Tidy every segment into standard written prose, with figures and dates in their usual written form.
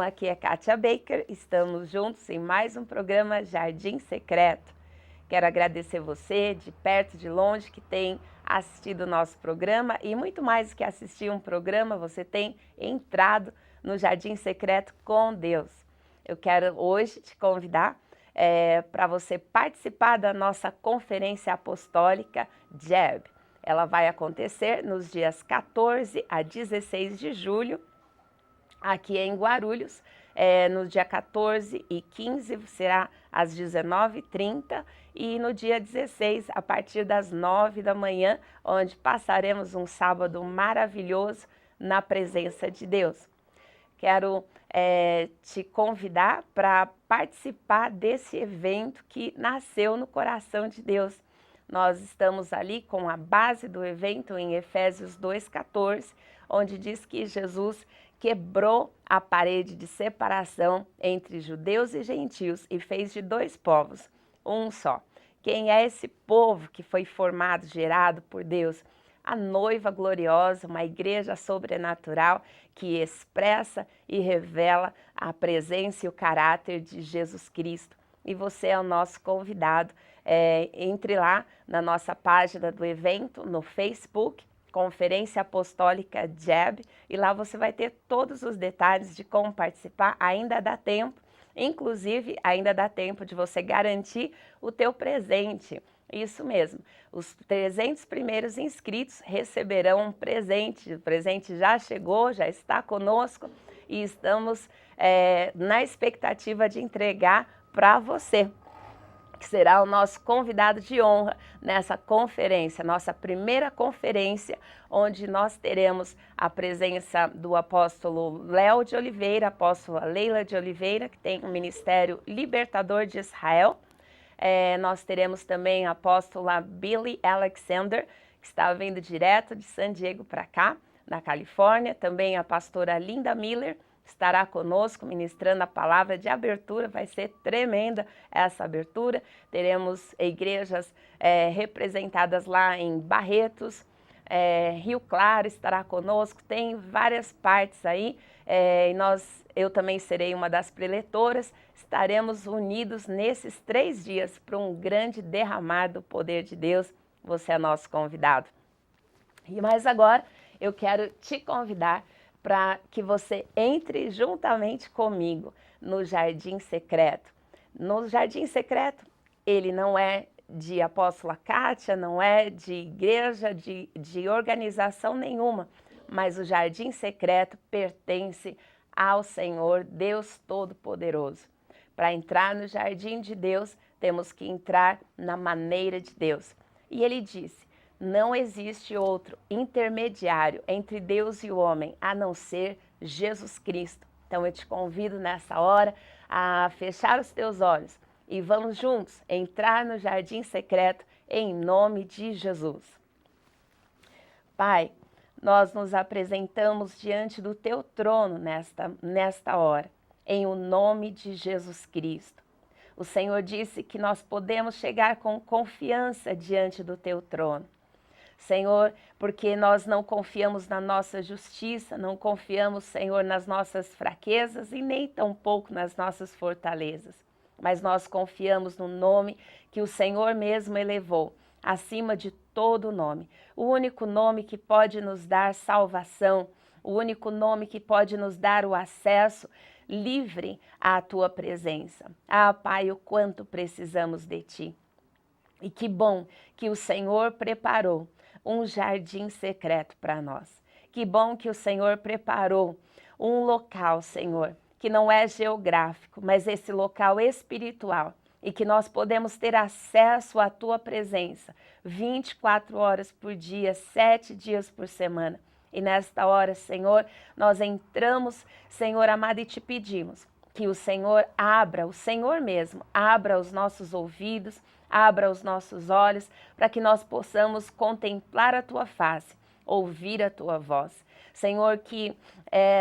aqui é Kátia Baker, estamos juntos em mais um programa Jardim Secreto. Quero agradecer você, de perto e de longe, que tem assistido o nosso programa e muito mais do que assistir um programa, você tem entrado no Jardim Secreto com Deus. Eu quero hoje te convidar para você participar da nossa Conferência Apostólica JEB. Ela vai acontecer nos dias 14 a 16 de julho, aqui em Guarulhos. No dia 14 e 15 será às 19h30 e no dia 16 a partir das 9 da manhã, onde passaremos um sábado maravilhoso na presença de Deus. Quero te convidar para participar desse evento que nasceu no coração de Deus. Nós estamos ali com a base do evento em Efésios 2,14, onde diz que Jesus quebrou a parede de separação entre judeus e gentios e fez de dois povos um só. Quem é esse povo que foi formado, gerado por Deus? A noiva gloriosa, uma igreja sobrenatural que expressa e revela a presença e o caráter de Jesus Cristo. E você é o nosso convidado. Entre lá na nossa página do evento, no Facebook, Conferência Apostólica JEB, e lá você vai ter todos os detalhes de como participar. Ainda dá tempo, inclusive ainda dá tempo de você garantir o teu presente. Isso mesmo, os 300 primeiros inscritos receberão um presente. O presente já chegou, já está conosco e estamos na expectativa de entregar para você, que será o nosso convidado de honra nessa conferência, nossa primeira conferência, onde nós teremos a presença do apóstolo Léo de Oliveira, a apóstola Leila de Oliveira, que tem o Ministério Libertador de Israel. Nós teremos também a apóstola Billy Alexander, que está vindo direto de San Diego para cá, na Califórnia. Também a pastora Linda Miller estará conosco ministrando a palavra de abertura. Vai ser tremenda essa abertura. Teremos igrejas representadas lá em Barretos, Rio Claro estará conosco. Tem várias partes aí. Eu também serei uma das preletoras. Estaremos unidos nesses 3 dias para um grande derramar do poder de Deus. Você é nosso convidado. Mas agora eu quero te convidar para que você entre juntamente comigo no Jardim Secreto. No Jardim Secreto, ele não é de apóstola Kátia, não é de igreja, de organização nenhuma, mas o Jardim Secreto pertence ao Senhor, Deus Todo-Poderoso. Para entrar no Jardim de Deus, temos que entrar na maneira de Deus. E ele disse: não existe outro intermediário entre Deus e o homem, a não ser Jesus Cristo. Então eu te convido nessa hora a fechar os teus olhos e vamos juntos entrar no Jardim Secreto em nome de Jesus. Pai, nós nos apresentamos diante do teu trono nesta hora, em o nome de Jesus Cristo. O Senhor disse que nós podemos chegar com confiança diante do teu trono. Senhor, porque nós não confiamos na nossa justiça, não confiamos, Senhor, nas nossas fraquezas e nem tampouco nas nossas fortalezas. Mas nós confiamos no nome que o Senhor mesmo elevou, acima de todo nome. O único nome que pode nos dar salvação, o único nome que pode nos dar o acesso livre à tua presença. Ah, Pai, o quanto precisamos de ti. E que bom que o Senhor preparou um jardim secreto para nós. Que bom que o Senhor preparou um local, Senhor, que não é geográfico, mas esse local espiritual, e que nós podemos ter acesso à tua presença 24 horas por dia, 7 dias por semana. E nesta hora, Senhor, nós entramos, Senhor amado, e te pedimos que o Senhor abra, o Senhor mesmo, abra os nossos ouvidos, abra os nossos olhos, para que nós possamos contemplar a tua face, ouvir a tua voz. Senhor, que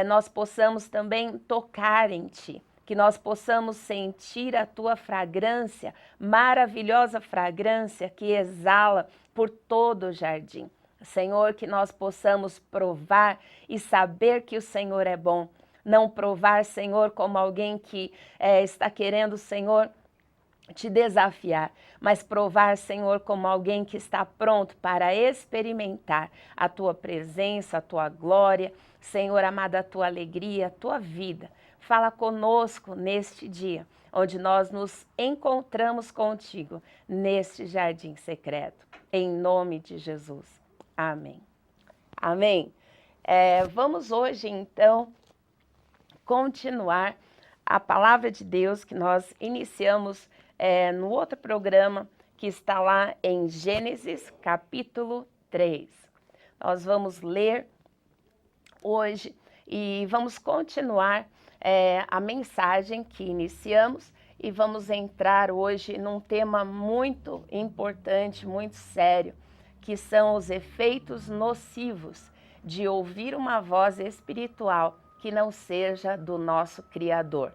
nós possamos também tocar em ti, que nós possamos sentir a tua fragrância, maravilhosa fragrância que exala por todo o jardim. Senhor, que nós possamos provar e saber que o Senhor é bom. Não provar, Senhor, como alguém que está querendo, Senhor, te desafiar, mas provar, Senhor, como alguém que está pronto para experimentar a tua presença, a tua glória, Senhor amado, a tua alegria, a tua vida. Fala conosco neste dia, onde nós nos encontramos contigo, neste jardim secreto, em nome de Jesus. Amém. Amém. Vamos hoje, então, continuar a palavra de Deus que nós iniciamos no outro programa, que está lá em Gênesis capítulo 3. Nós vamos ler hoje e vamos continuar a mensagem que iniciamos e vamos entrar hoje num tema muito importante, muito sério, que são os efeitos nocivos de ouvir uma voz espiritual que não seja do nosso Criador.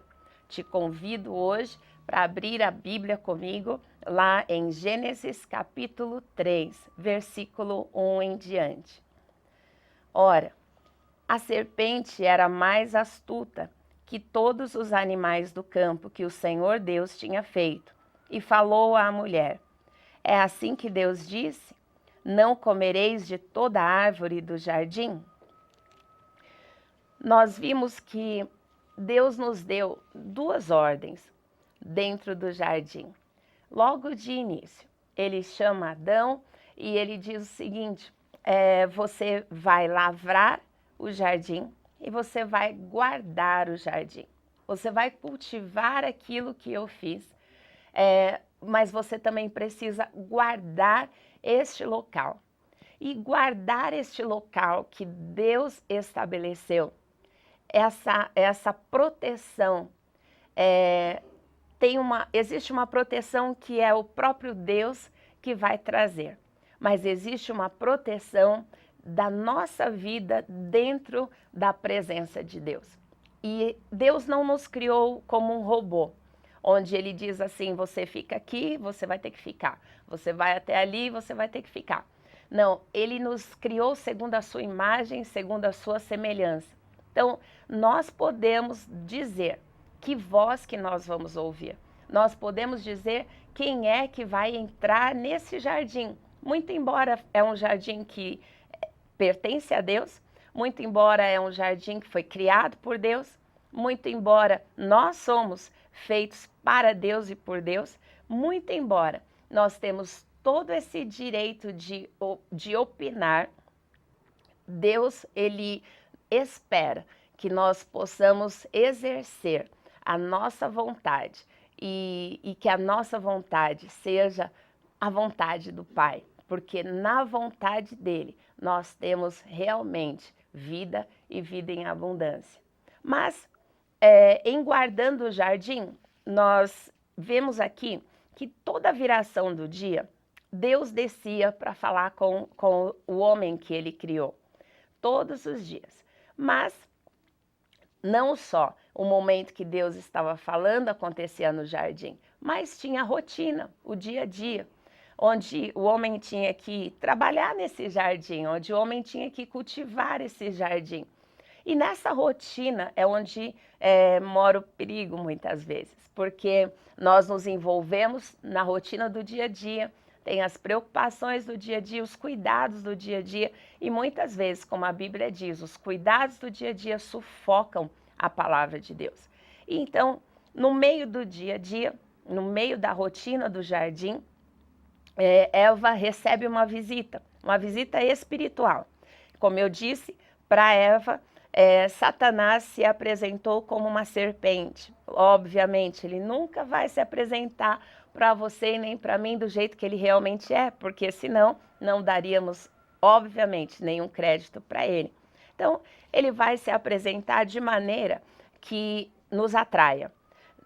Te convido hoje para abrir a Bíblia comigo lá em Gênesis capítulo 3, versículo 1 em diante. Ora, a serpente era mais astuta que todos os animais do campo que o Senhor Deus tinha feito, e falou à mulher: é assim que Deus disse: não comereis de toda árvore do jardim? Nós vimos que Deus nos deu duas ordens dentro do jardim. Logo de início, ele chama Adão e ele diz o seguinte: você vai lavrar o jardim e você vai guardar o jardim. Você vai cultivar aquilo que eu fiz, mas você também precisa guardar este local. E guardar este local que Deus estabeleceu, essa proteção, existe uma proteção que é o próprio Deus que vai trazer, mas existe uma proteção da nossa vida dentro da presença de Deus. E Deus não nos criou como um robô, onde ele diz assim: você fica aqui, você vai ter que ficar. Você vai até ali, você vai ter que ficar. Não, ele nos criou segundo a sua imagem, segundo a sua semelhança. Então, nós podemos dizer que voz que nós vamos ouvir. Nós podemos dizer quem é que vai entrar nesse jardim. Muito embora é um jardim que pertence a Deus, muito embora é um jardim que foi criado por Deus, muito embora nós somos feitos para Deus e por Deus, muito embora nós temos todo esse direito de opinar, Deus, ele espera que nós possamos exercer a nossa vontade e que a nossa vontade seja a vontade do Pai, porque na vontade dele nós temos realmente vida e vida em abundância. Mas em guardando o jardim, nós vemos aqui que toda a viração do dia, Deus descia para falar com o homem que ele criou, todos os dias. Mas não só o momento que Deus estava falando acontecia no jardim, mas tinha a rotina, o dia a dia, onde o homem tinha que trabalhar nesse jardim, onde o homem tinha que cultivar esse jardim. E nessa rotina é onde mora o perigo muitas vezes, porque nós nos envolvemos na rotina do dia a dia, tem as preocupações do dia a dia, os cuidados do dia a dia, e muitas vezes, como a Bíblia diz, os cuidados do dia a dia sufocam a palavra de Deus. E então, no meio do dia a dia, no meio da rotina do jardim, Eva recebe uma visita espiritual. Como eu disse, para Eva, Satanás se apresentou como uma serpente. Obviamente, ele nunca vai se apresentar para você e nem para mim do jeito que ele realmente é, porque senão não daríamos, obviamente, nenhum crédito para ele. Então, ele vai se apresentar de maneira que nos atraia,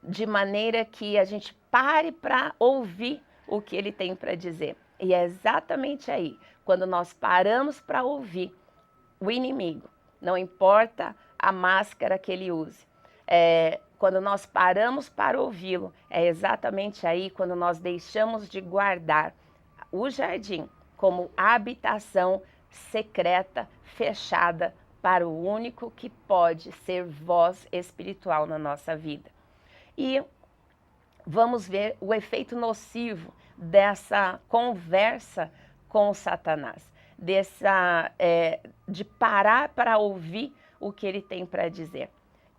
de maneira que a gente pare para ouvir o que ele tem para dizer. E é exatamente aí, quando nós paramos para ouvir o inimigo, não importa a máscara que ele use, quando nós paramos para ouvi-lo, é exatamente aí quando nós deixamos de guardar o jardim como habitação secreta, fechada para o único que pode ser voz espiritual na nossa vida. E vamos ver o efeito nocivo dessa conversa com Satanás, de parar para ouvir o que ele tem para dizer.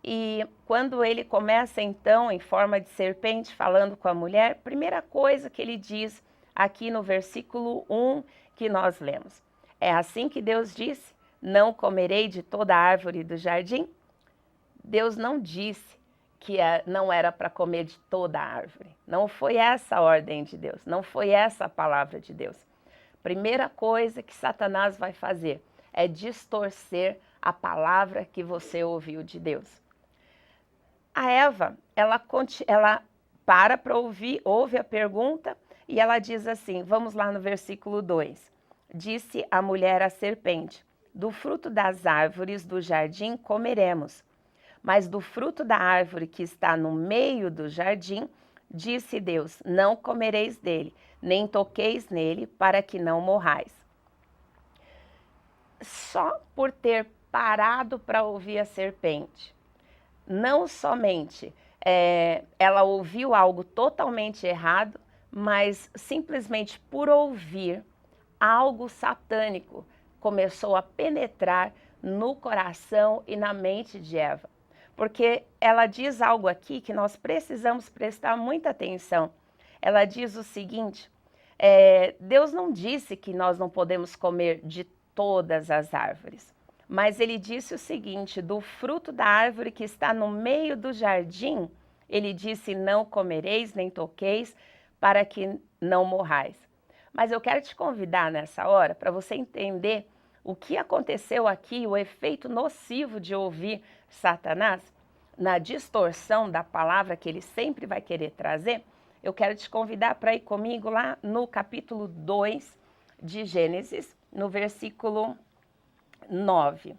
E quando ele começa então em forma de serpente falando com a mulher, primeira coisa que ele diz aqui no versículo 1 que nós lemos: é assim que Deus disse, não comerei de toda a árvore do jardim? Deus não disse que não era para comer de toda a árvore. Não foi essa a ordem de Deus, não foi essa a palavra de Deus. Primeira coisa que Satanás vai fazer é distorcer a palavra que você ouviu de Deus. A Eva, ela para ouvir, ouve a pergunta e ela diz assim, vamos lá no versículo 2. Disse a mulher à serpente, do fruto das árvores do jardim comeremos, mas do fruto da árvore que está no meio do jardim, disse Deus, não comereis dele, nem toqueis nele, para que não morrais. Só por ter parado para ouvir a serpente, não somente ela ouviu algo totalmente errado, mas simplesmente por ouvir, algo satânico começou a penetrar no coração e na mente de Eva. Porque ela diz algo aqui que nós precisamos prestar muita atenção. Ela diz o seguinte, Deus não disse que nós não podemos comer de todas as árvores, mas ele disse o seguinte, do fruto da árvore que está no meio do jardim, ele disse, não comereis nem toqueis, para que não morrais. Mas eu quero te convidar nessa hora para você entender o que aconteceu aqui, o efeito nocivo de ouvir Satanás, na distorção da palavra que ele sempre vai querer trazer. Eu quero te convidar para ir comigo lá no capítulo 2 de Gênesis, no versículo 9.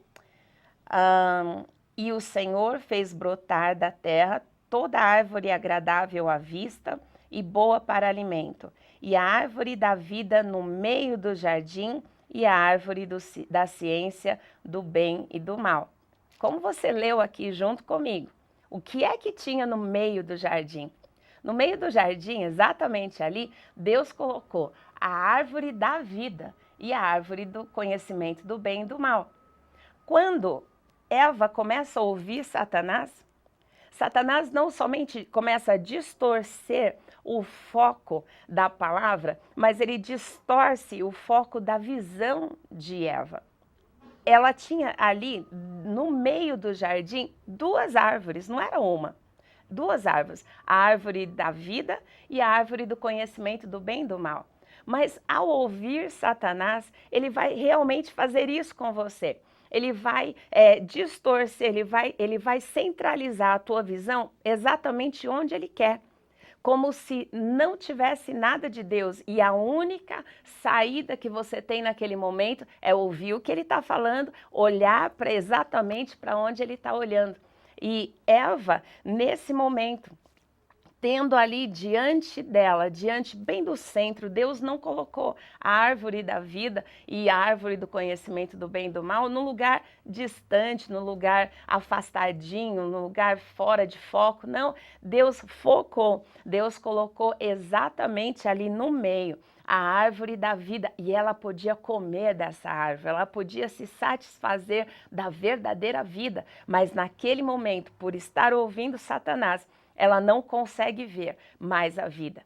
E o Senhor fez brotar da terra toda árvore agradável à vista e boa para alimento, e a árvore da vida no meio do jardim, e a árvore da ciência do bem e do mal. Como você leu aqui junto comigo, o que é que tinha no meio do jardim? No meio do jardim, exatamente ali, Deus colocou a árvore da vida e a árvore do conhecimento do bem e do mal. Quando Eva começa a ouvir Satanás, Satanás não somente começa a distorcer o foco da palavra, mas ele distorce o foco da visão de Eva. Ela tinha ali, no meio do jardim, duas árvores, não era uma. Duas árvores, a árvore da vida e a árvore do conhecimento do bem e do mal. Mas ao ouvir Satanás, ele vai realmente fazer isso com você. Ele vai distorcer, ele vai centralizar a tua visão exatamente onde ele quer. Como se não tivesse nada de Deus e a única saída que você tem naquele momento é ouvir o que ele está falando, olhar exatamente para onde ele está olhando. E Eva, nesse momento, tendo ali diante dela, diante bem do centro, Deus não colocou a árvore da vida e a árvore do conhecimento do bem e do mal num lugar distante, num lugar afastadinho, num lugar fora de foco. Não, Deus focou, Deus colocou exatamente ali no meio a árvore da vida, e ela podia comer dessa árvore, ela podia se satisfazer da verdadeira vida, mas naquele momento, por estar ouvindo Satanás, ela não consegue ver mais a vida.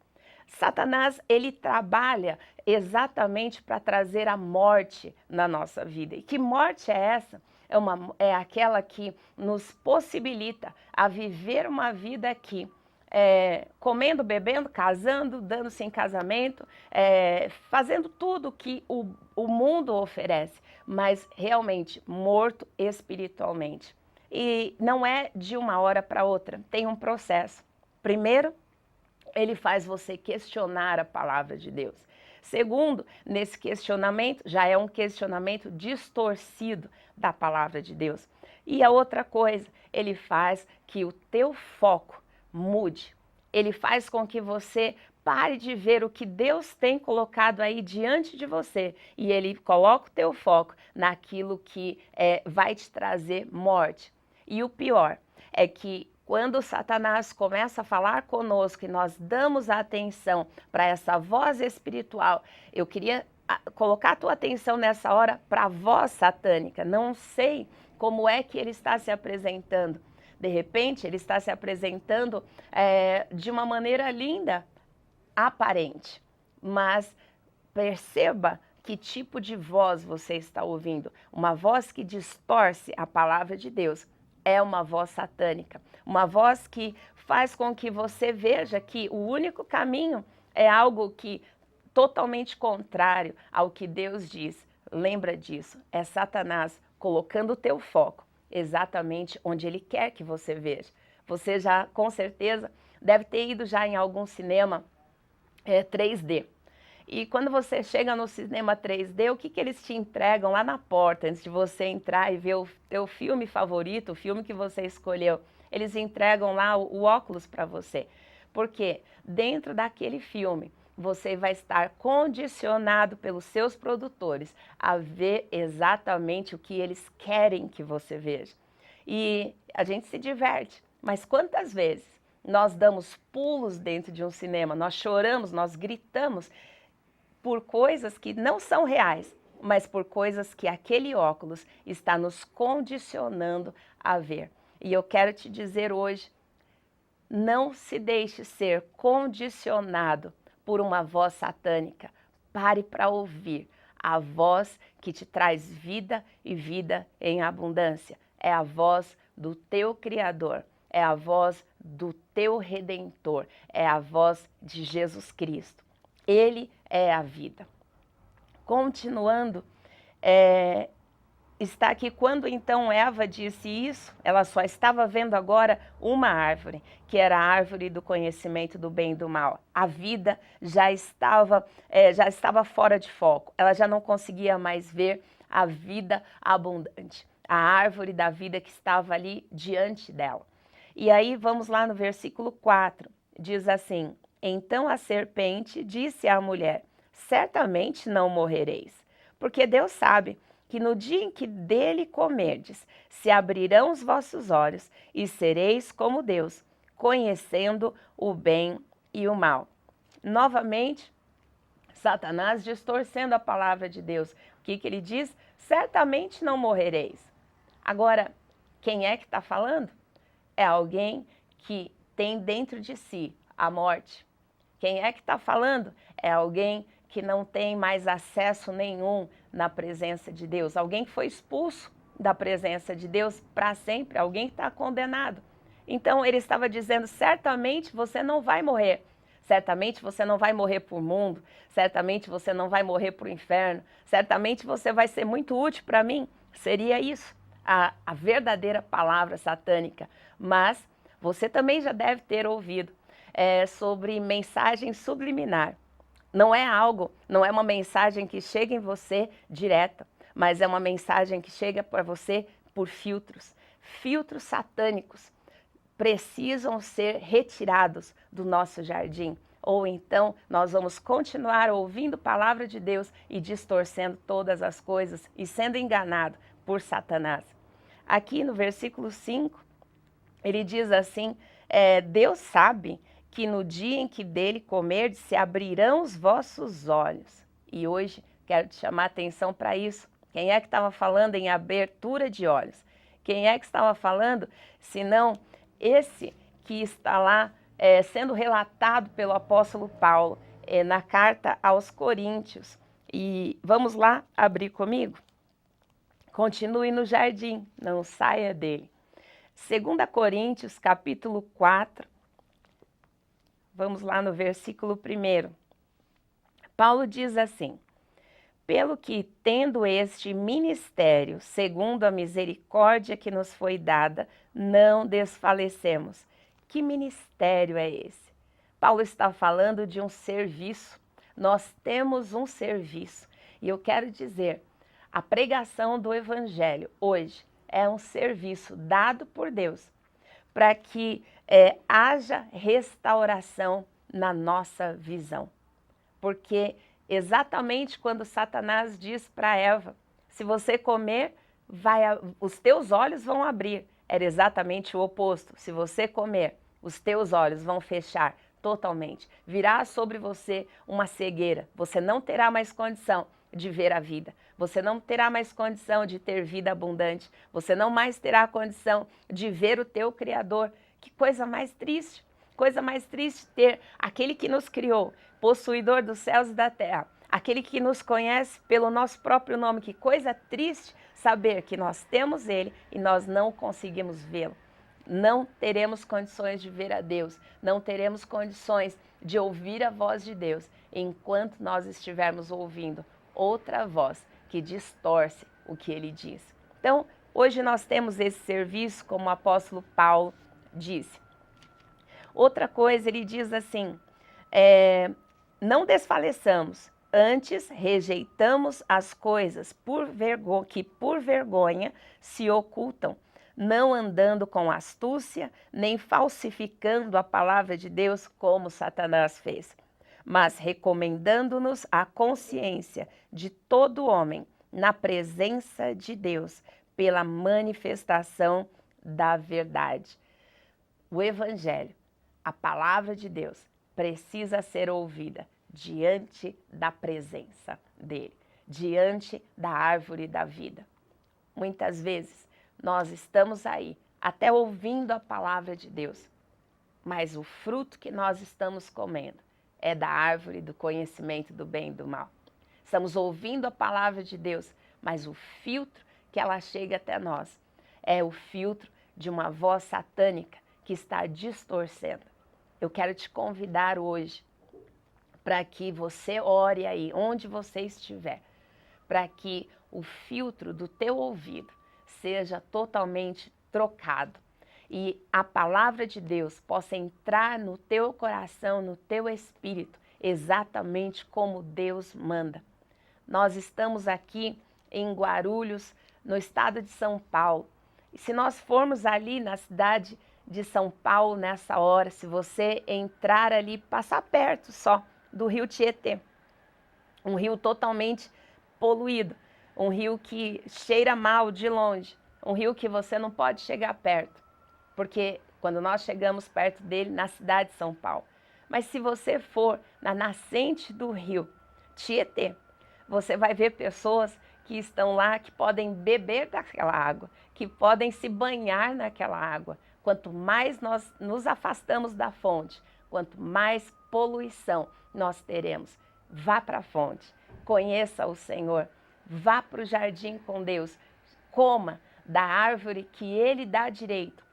Satanás, ele trabalha exatamente para trazer a morte na nossa vida. E que morte é essa? É aquela que nos possibilita a viver uma vida aqui, comendo, bebendo, casando, dando-se em casamento, fazendo tudo que o mundo oferece, mas realmente morto espiritualmente. E não é de uma hora para outra, tem um processo. Primeiro, ele faz você questionar a palavra de Deus. Segundo, nesse questionamento, já é um questionamento distorcido da palavra de Deus. E a outra coisa, ele faz que o teu foco mude. Ele faz com que você Pare de ver o que Deus tem colocado aí diante de você e Ele coloca o teu foco naquilo que vai te trazer morte. E o pior é que quando Satanás começa a falar conosco e nós damos atenção para essa voz espiritual, eu queria colocar a tua atenção nessa hora para a voz satânica. Não sei como é que ele está se apresentando. De repente, ele está se apresentando de uma maneira linda, aparente, mas perceba que tipo de voz você está ouvindo. Uma voz que distorce a palavra de Deus é uma voz satânica, uma voz que faz com que você veja que o único caminho é algo que totalmente contrário ao que Deus diz. Lembra disso, é Satanás colocando o teu foco exatamente onde ele quer que você veja. Você já, com certeza, deve ter ido já em algum cinema 3D. E quando você chega no cinema 3D, o que eles te entregam lá na porta, antes de você entrar e ver o teu filme favorito, o filme que você escolheu? Eles entregam lá o óculos para você. Porque dentro daquele filme, você vai estar condicionado pelos seus produtores a ver exatamente o que eles querem que você veja. E a gente se diverte, mas quantas vezes nós damos pulos dentro de um cinema, nós choramos, nós gritamos por coisas que não são reais, mas por coisas que aquele óculos está nos condicionando a ver. E eu quero te dizer hoje, não se deixe ser condicionado por uma voz satânica. Pare para ouvir a voz que te traz vida e vida em abundância. É a voz do teu Criador, é a voz do teu Redentor, é a voz de Jesus Cristo. Ele é a vida. Continuando, está que quando então Eva disse isso, ela só estava vendo agora uma árvore, que era a árvore do conhecimento do bem e do mal. A vida já estava fora de foco, ela já não conseguia mais ver a vida abundante, a árvore da vida que estava ali diante dela. E aí vamos lá no versículo 4, diz assim: então a serpente disse à mulher: certamente não morrereis, porque Deus sabe que no dia em que dele comerdes, se abrirão os vossos olhos e sereis como Deus, conhecendo o bem e o mal. Novamente, Satanás distorcendo a palavra de Deus. O que ele diz? Certamente não morrereis. Agora, quem é que está falando? É alguém que tem dentro de si a morte. Quem é que está falando? É alguém que não tem mais acesso nenhum na presença de Deus. Alguém que foi expulso da presença de Deus para sempre. Alguém que está condenado. Então ele estava dizendo, certamente você não vai morrer. Certamente você não vai morrer para o mundo. Certamente você não vai morrer para o inferno. Certamente você vai ser muito útil para mim. Seria isso, a verdadeira palavra satânica. Mas você também já deve ter ouvido sobre mensagem subliminar. Não é uma mensagem que chega em você direta, mas é uma mensagem que chega para você por filtros. Filtros satânicos precisam ser retirados do nosso jardim. Ou então nós vamos continuar ouvindo a palavra de Deus e distorcendo todas as coisas e sendo enganado por Satanás. Aqui no versículo 5, ele diz assim, Deus sabe que no dia em que dele comerdes se abrirão os vossos olhos. E hoje quero te chamar a atenção para isso. Quem é que estava falando em abertura de olhos? Quem é que estava falando, senão esse que está lá sendo relatado pelo apóstolo Paulo na carta aos Coríntios. E vamos lá abrir comigo? Continue no jardim, não saia dele. 2 Coríntios, capítulo 4, vamos lá no versículo 1. Paulo diz assim: pelo que, tendo este ministério, segundo a misericórdia que nos foi dada, não desfalecemos. Que ministério é esse? Paulo está falando de um serviço. Nós temos um serviço. E eu quero dizer, a pregação do Evangelho hoje é um serviço dado por Deus para que haja restauração na nossa visão. Porque exatamente quando Satanás diz para Eva, se você comer, os teus olhos vão abrir. Era exatamente o oposto. Se você comer, os teus olhos vão fechar totalmente. Virá sobre você uma cegueira. Você não terá mais condição de ver a vida. Você não terá mais condição de ter vida abundante. Você não mais terá condição de ver o teu Criador. Que coisa mais triste. Coisa mais triste ter aquele que nos criou, possuidor dos céus e da terra, aquele que nos conhece pelo nosso próprio nome. Que coisa triste saber que nós temos Ele e nós não conseguimos vê-lo. Não teremos condições de ver a Deus, não teremos condições de ouvir a voz de Deus enquanto nós estivermos ouvindo outra voz que distorce o que Ele diz. Então, hoje nós temos esse serviço, como o apóstolo Paulo disse. Outra coisa, ele diz assim, não desfaleçamos, antes rejeitamos as coisas que por vergonha se ocultam, não andando com astúcia, nem falsificando a palavra de Deus como Satanás fez, mas recomendando-nos a consciência de todo homem na presença de Deus, pela manifestação da verdade. O Evangelho, a palavra de Deus, precisa ser ouvida diante da presença dele, diante da árvore da vida. Muitas vezes nós estamos aí, até ouvindo a palavra de Deus, mas o fruto que nós estamos comendo é da árvore do conhecimento do bem e do mal. Estamos ouvindo a palavra de Deus, mas o filtro que ela chega até nós é o filtro de uma voz satânica que está distorcendo. Eu quero te convidar hoje para que você ore aí, onde você estiver, para que o filtro do teu ouvido seja totalmente trocado e a palavra de Deus possa entrar no teu coração, no teu espírito, exatamente como Deus manda. Nós estamos aqui em Guarulhos, no estado de São Paulo. E se nós formos ali na cidade de São Paulo nessa hora, se você entrar ali, passar perto só do rio Tietê, um rio totalmente poluído, um rio que cheira mal de longe, um rio que você não pode chegar perto, porque quando nós chegamos perto dele na cidade de São Paulo. Mas se você for na nascente do rio Tietê, você vai ver pessoas que estão lá, que podem beber daquela água, que podem se banhar naquela água. Quanto mais nós nos afastamos da fonte, quanto mais poluição nós teremos. Vá para a fonte, conheça o Senhor, vá para o jardim com Deus, coma da árvore que Ele dá direito.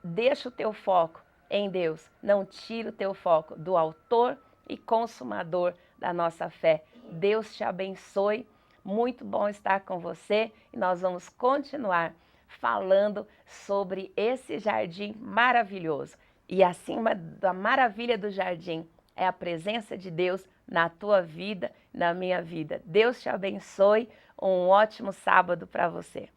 Deixa o teu foco em Deus, não tira o teu foco do autor e consumador da nossa fé. Deus te abençoe, muito bom estar com você e nós vamos continuar falando sobre esse jardim maravilhoso. E acima da maravilha do jardim é a presença de Deus na tua vida, na minha vida. Deus te abençoe, um ótimo sábado para você.